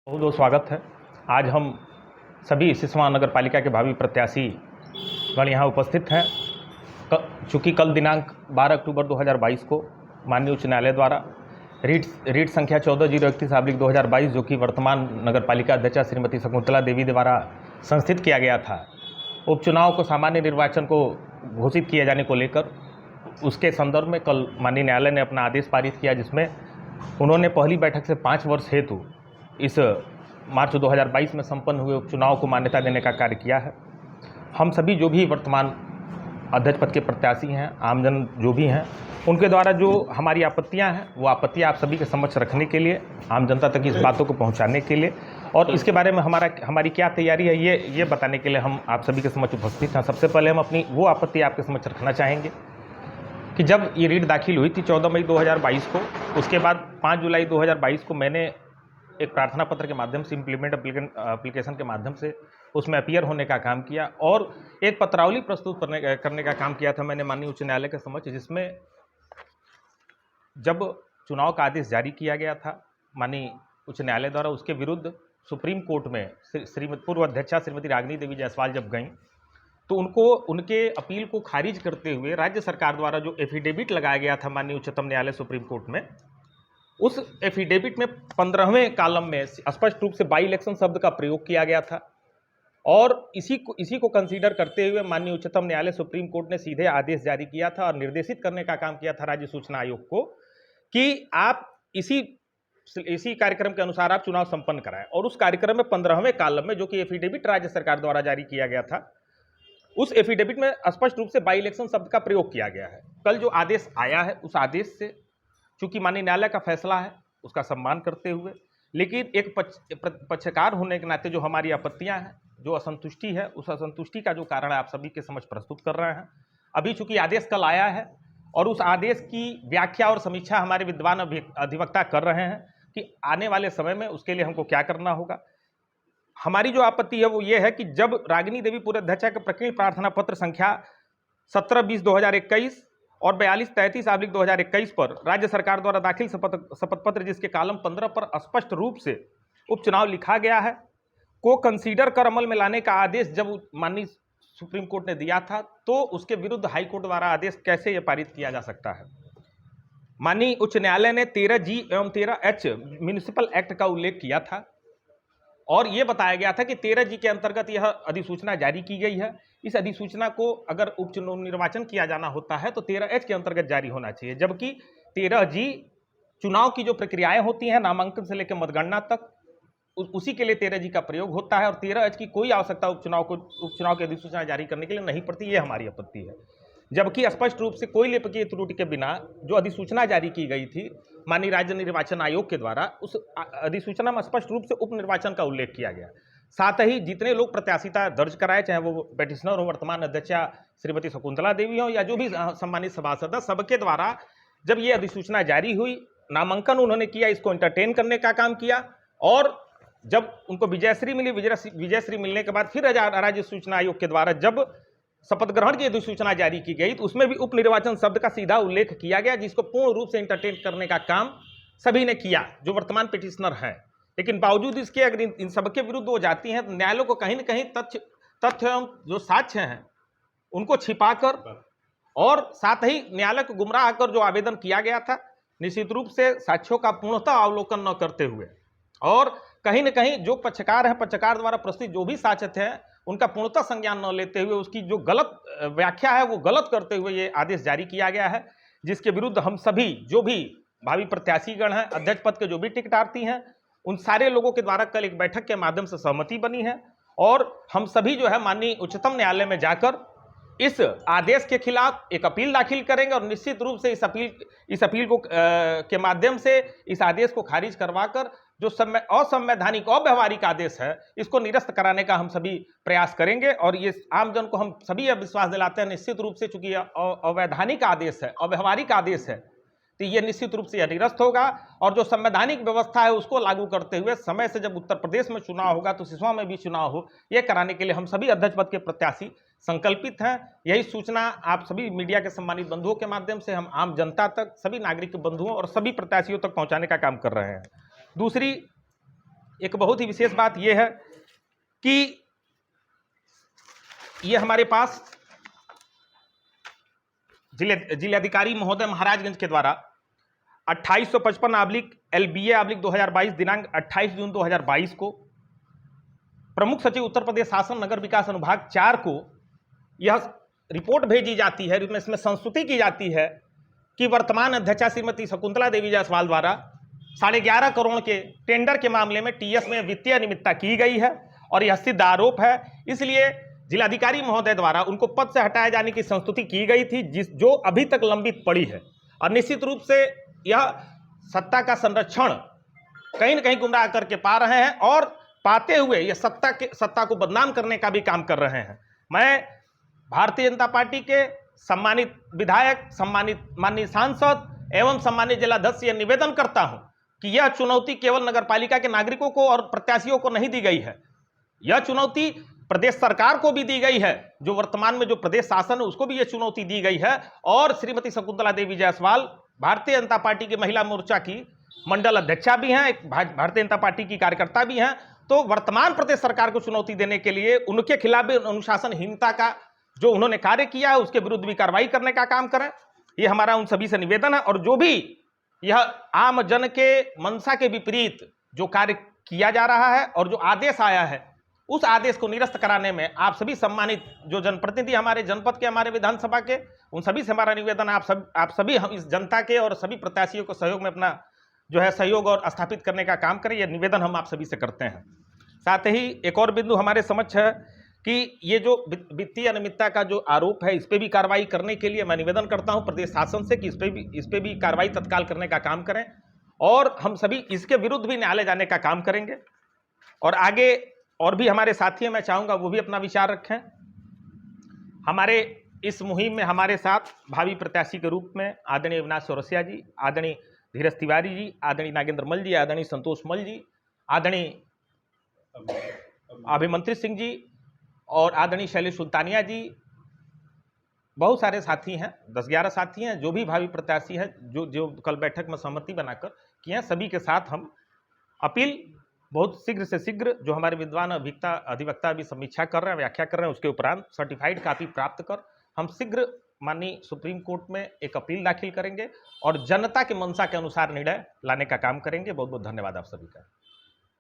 बहुत बहुत स्वागत है। आज हम सभी सिसवा नगर पालिका के भावी प्रत्याशी गण यहाँ उपस्थित हैं। चूँकि कल दिनांक 12 अक्टूबर 2022 को माननीय उच्च न्यायालय द्वारा रीट संख्या 14/031/2022 जो कि वर्तमान नगर पालिका अध्यक्षा श्रीमती शकुंतला देवी द्वारा संस्थित किया गया था, उपचुनाव को सामान्य निर्वाचन को घोषित किए जाने को लेकर उसके संदर्भ में कल माननीय न्यायालय ने अपना आदेश पारित किया, जिसमें उन्होंने पहली बैठक से 5 वर्ष हेतु इस मार्च 2022 में संपन्न हुए उपचुनाव को मान्यता देने का कार्य किया है। हम सभी जो भी वर्तमान अध्यक्ष पद के प्रत्याशी हैं, आमजन जो भी हैं, उनके द्वारा जो हमारी आपत्तियां हैं वो आपत्तियां आप सभी के समक्ष रखने के लिए, आम जनता तक इस बातों को पहुंचाने के लिए और इसके बारे में हमारी क्या तैयारी है ये बताने के लिए हम आप सभी के समक्ष उपस्थित हैं। सबसे पहले हम अपनी वो आपत्ति आपके समक्ष रखना चाहेंगे कि जब ये रीट दाखिल हुई थी 14 मई 2022 को, उसके बाद 5 जुलाई 2022 को मैंने एक प्रार्थना पत्र के माध्यम से इम्प्लीमेंट एप्लीकेशन के माध्यम से उसमें अपीयर होने का काम किया और एक पत्रावली प्रस्तुत करने का काम किया था मैंने माननीय उच्च न्यायालय के समक्ष, जिसमें जब चुनाव का आदेश जारी किया गया था माननीय उच्च न्यायालय द्वारा, उसके विरुद्ध सुप्रीम कोर्ट में पूर्व अध्यक्षा श्रीमती रागिनी देवी जायसवाल जब गईं तो उनको उनके अपील को खारिज करते हुए राज्य सरकार द्वारा जो एफिडेविट लगाया गया था माननीय उच्चतम न्यायालय सुप्रीम कोर्ट में, उस एफिडेविट में 15वें कॉलम में स्पष्ट रूप से बाई इलेक्शन शब्द का प्रयोग किया गया था और इसी को कंसीडर करते हुए माननीय उच्चतम न्यायालय सुप्रीम कोर्ट ने सीधे आदेश जारी किया था और निर्देशित करने का काम किया था राज्य सूचना आयोग को कि आप इसी कार्यक्रम के अनुसार आप चुनाव संपन्न कराएं। और उस कार्यक्रम में 15वें कॉलम में जो कि एफिडेविट राज्य सरकार द्वारा जारी किया गया था, उस एफिडेविट में स्पष्ट रूप से बाई इलेक्शन शब्द का प्रयोग किया गया है। कल जो आदेश आया है उस आदेश से चूंकि माननीय न्यायालय का फैसला है उसका सम्मान करते हुए, लेकिन एक पक्षकार होने के नाते जो हमारी आपत्तियां हैं, जो असंतुष्टि है, उस असंतुष्टि का जो कारण है आप सभी के समक्ष प्रस्तुत कर रहे हैं। अभी चूंकि आदेश कल आया है और उस आदेश की व्याख्या और समीक्षा हमारे विद्वान अधिवक्ता कर रहे हैं कि आने वाले समय में उसके लिए हमको क्या करना होगा। हमारी जो आपत्ति है वो ये है कि जब रागिनी देवी पूर्व अध्यक्षा के प्रकरण प्रार्थना पत्र संख्या 17/20/2021 और 4233/2021 पर राज्य सरकार द्वारा दाखिल शपथ पत्र जिसके कॉलम 15 पर स्पष्ट रूप से उपचुनाव लिखा गया है को कंसीडर कर अमल में लाने का आदेश जब माननीय सुप्रीम कोर्ट ने दिया था, तो उसके विरुद्ध हाई कोर्ट द्वारा आदेश कैसे यह पारित किया जा सकता है। माननीय उच्च न्यायालय ने 13G एवं 13H म्यूनिसिपल एक्ट का उल्लेख किया था और यह बताया गया था कि 13G के अंतर्गत यह अधिसूचना जारी की गई है। इस अधिसूचना को अगर उपचुनाव निर्वाचन किया जाना होता है तो 13H के अंतर्गत जारी होना चाहिए, जबकि 13G चुनाव की जो प्रक्रियाएं होती हैं नामांकन से लेकर मतगणना तक, उसी के लिए 13G का प्रयोग होता है और 13H की कोई आवश्यकता उपचुनाव की अधिसूचना जारी करने के लिए नहीं पड़ती। ये हमारी आपत्ति है। जबकि स्पष्ट रूप से कोई लेखकीय त्रुटि के बिना जो अधिसूचना जारी की गई थी माननीय राज्य निर्वाचन आयोग के द्वारा, उस अधिसूचना में स्पष्ट रूप से उप निर्वाचन का उल्लेख किया गया। साथ ही जितने लोग प्रत्याशिता दर्ज कराए, चाहे वो पेटिशनर हो, वर्तमान अध्यक्षा श्रीमती शकुंतला देवी हो या जो भी सम्मानित सभासद, सबके द्वारा जब ये अधिसूचना जारी हुई, नामांकन उन्होंने किया, इसको एंटरटेन करने का काम किया और जब उनको विजयश्री मिली, विजयश्री मिलने के बाद फिर राज्य सूचना आयोग के द्वारा जब शपथ ग्रहण की अधिसूचना जारी की गई तो उसमें भी उप निर्वाचन शब्द का सीधा उल्लेख किया गया, जिसको पूर्ण रूप से एंटरटेन करने का काम सभी ने किया जो वर्तमान पिटिशनर हैं। लेकिन बावजूद इसके अगर इन सबके विरुद्ध वो जाती हैं तो न्यायालय को कहीं न कहीं तथ्य एवं जो साक्ष्य हैं उनको छिपाकर और साथ ही न्यायालय को गुमराह कर जो आवेदन किया गया था, निश्चित रूप से साक्ष्यों का पूर्णतः अवलोकन न करते हुए और कहीं न कहीं जो पक्षकार हैं, पक्षकार द्वारा प्रस्तुत जो भी साक्ष्य थे उनका पूर्णतः संज्ञान न लेते हुए उसकी जो गलत व्याख्या है वो गलत करते हुए ये आदेश जारी किया गया है, जिसके विरुद्ध हम सभी जो भी भावी प्रत्याशीगण हैं, अध्यक्ष पद के जो भी टिकटार्थी हैं, उन सारे लोगों के द्वारा कल एक बैठक के माध्यम से सहमति बनी है और हम सभी जो है माननीय उच्चतम न्यायालय में जाकर इस आदेश के खिलाफ एक अपील दाखिल करेंगे और निश्चित रूप से इस अपील को के माध्यम से इस आदेश को खारिज करवाकर जो असंवैधानिक अव्यवहारिक आदेश है इसको निरस्त कराने का हम सभी प्रयास करेंगे। और ये आमजन को हम सभी यह विश्वास दिलाते हैं निश्चित रूप से, चूंकि अवैधानिक आदेश है, अव्यवहारिक आदेश है, तो ये निश्चित रूप से यह निरस्त होगा और जो संवैधानिक व्यवस्था है उसको लागू करते हुए समय से जब उत्तर प्रदेश में चुनाव होगा तो सिसवा में भी चुनाव हो, ये कराने के लिए हम सभी अध्यक्ष पद के प्रत्याशी संकल्पित हैं। यही सूचना आप सभी मीडिया के सम्मानित बंधुओं के माध्यम से हम आम जनता तक, सभी नागरिक बंधुओं और सभी प्रत्याशियों तक पहुंचाने का काम कर रहे हैं। दूसरी एक बहुत ही विशेष बात यह है कि ये हमारे पास जिलाधिकारी महोदय महाराजगंज के द्वारा 2855 LBA 2022 दिनांक 28 जून 2022 को प्रमुख सचिव उत्तर प्रदेश शासन नगर विकास अनुभाग 4 को यह रिपोर्ट भेजी जाती है, इसमें संस्तुति की जाती है कि वर्तमान अध्यक्षा श्रीमती शकुंतला देवी जायसवाल द्वारा 11.5 करोड़ के टेंडर के मामले में TS में वित्तीय अनियमितता की गई है और यह सिद्ध आरोप है। इसलिए जिलाधिकारी महोदय द्वारा उनको पद से हटाए जाने की संस्तुति की गई थी, जो अभी तक लंबित पड़ी है। और निश्चित रूप से यह सत्ता का संरक्षण कहीं न कहीं गुमराह करके पा रहे हैं और पाते हुए यह सत्ता को बदनाम करने का भी काम कर रहे हैं। मैं भारतीय जनता पार्टी के सम्मानित विधायक, सम्मानित माननीय सांसद एवं सम्मानित जिलाध्यक्ष से यह निवेदन करता हूं कि यह चुनौती केवल नगरपालिका के नागरिकों को और प्रत्याशियों को नहीं दी गई है, यह चुनौती प्रदेश सरकार को भी दी गई है। जो वर्तमान में जो प्रदेश शासन है उसको भी यह चुनौती दी गई है। और श्रीमती शकुंतला देवी जायसवाल भारतीय जनता पार्टी की महिला मोर्चा की मंडल अध्यक्षा भी हैं, एक भारतीय जनता पार्टी की कार्यकर्ता भी हैं। तो वर्तमान प्रदेश सरकार को चुनौती देने के लिए उनके खिलाफ भी अनुशासनहीनता का जो उन्होंने कार्य किया है उसके विरुद्ध भी कार्रवाई करने का काम करें, ये हमारा उन सभी से निवेदन है। और जो भी यह आम जन के मंशा के विपरीत जो कार्य किया जा रहा है और जो आदेश आया है उस आदेश को निरस्त कराने में आप सभी सम्मानित जो जनप्रतिनिधि हमारे जनपद के, हमारे विधानसभा के, उन सभी से हमारा निवेदन है आप सभी हम इस जनता के और सभी प्रत्याशियों को सहयोग में अपना जो है सहयोग और स्थापित करने का काम करें। यह निवेदन हम आप सभी से करते हैं। साथ ही एक और बिंदु हमारे समक्ष है कि ये जो वित्तीय अनियमितता का जो आरोप है इस पर भी कार्रवाई करने के लिए मैं निवेदन करता हूं प्रदेश शासन से कि इस पे भी कार्रवाई तत्काल करने का काम करें और हम सभी इसके विरुद्ध भी न्यायालय जाने का काम करेंगे। और आगे और भी हमारे साथी हैं, मैं चाहूँगा वो भी अपना विचार रखें। हमारे इस मुहिम में हमारे साथ भावी प्रत्याशी के रूप में आदरणीय अविनाश चौरसिया जी, आदरणीय धीरज तिवारी जी, आदरणीय नागेंद्र मल जी, आदरणीय संतोष मल जी, आदरणीय अभिमंत्री सिंह जी और आदरणीय शैलेश सुल्तानिया जी, बहुत सारे साथी हैं, 10-11 साथी हैं जो भी भावी प्रत्याशी हैं जो कल बैठक में सहमति बनाकर किए हैं। सभी के साथ हम अपील बहुत शीघ्र से शीघ्र जो हमारे विद्वान अधिवक्ता भी समीक्षा कर रहे हैं, व्याख्या कर रहे हैं, उसके उपरांत सर्टिफाइड कॉपी प्राप्त कर हम शीघ्र माननीय सुप्रीम कोर्ट में एक अपील दाखिल करेंगे और जनता के मंशा के अनुसार निर्णय लाने का काम करेंगे। बहुत बहुत धन्यवाद आप सभी का।